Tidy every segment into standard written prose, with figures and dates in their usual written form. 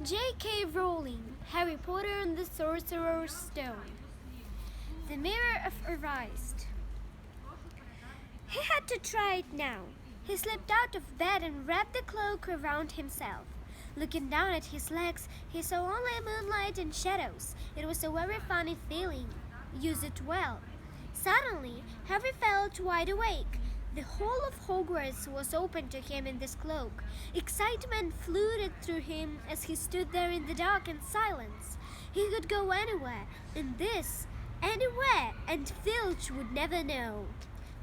J.K. Rowling, Harry Potter and the Sorcerer's Stone. The Mirror of Erased. He had to try it now. He slipped out of bed and wrapped the cloak around himself. Looking down at his legs, he saw only moonlight and shadows. It was a very funny feeling. Use it well. Suddenly, Harry felt wide awake. The whole of Hogwarts was open to him in this cloak. Excitement flooded through him as he stood there in the dark and silence. He could go anywhere, anywhere, and Filch would never know.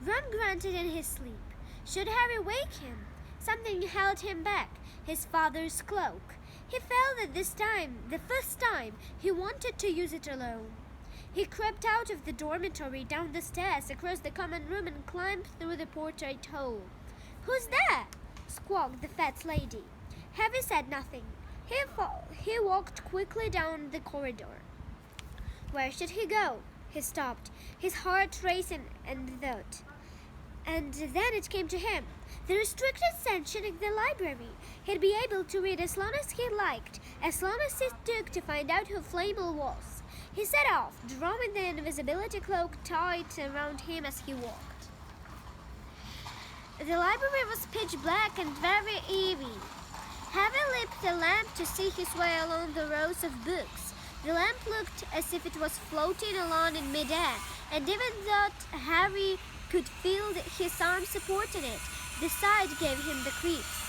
Ron grunted in his sleep. Should Harry wake him? Something held him back, his father's cloak. He felt that this time, the first time, he wanted to use it alone. He crept out of the dormitory, down the stairs, across the common room, and climbed through the portrait hole. "Who's there?" squawked the fat lady. Harry said nothing. He walked quickly down the corridor. Where should he go? He stopped, his heart racing and thought. And then it came to him. The restricted section in the library. He'd be able to read as long as he liked, as long as it took to find out who Flamel was. He set off, drawing the invisibility cloak tight around him as he walked. The library was pitch black and very eerie. Harry lit the lamp to see his way along the rows of books. The lamp looked as if it was floating along in midair, and even though Harry could feel his arm supporting it, the sight gave him the creeps.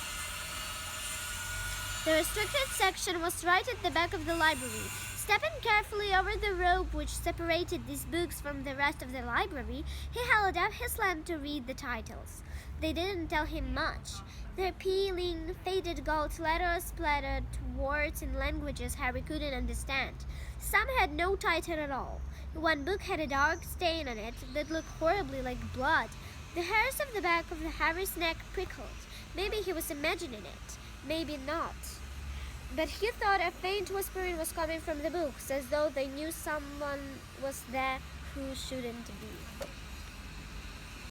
The restricted section was right at the back of the library. Stepping carefully over the rope which separated these books from the rest of the library, he held up his lamp to read the titles. They didn't tell him much. Their peeling, faded gold letters splattered words in languages Harry couldn't understand. Some had no title at all. One book had a dark stain on it that looked horribly like blood. The hairs of the back of Harry's neck prickled. Maybe he was imagining it. Maybe not. But he thought a faint whispering was coming from the books, as though they knew someone was there who shouldn't be.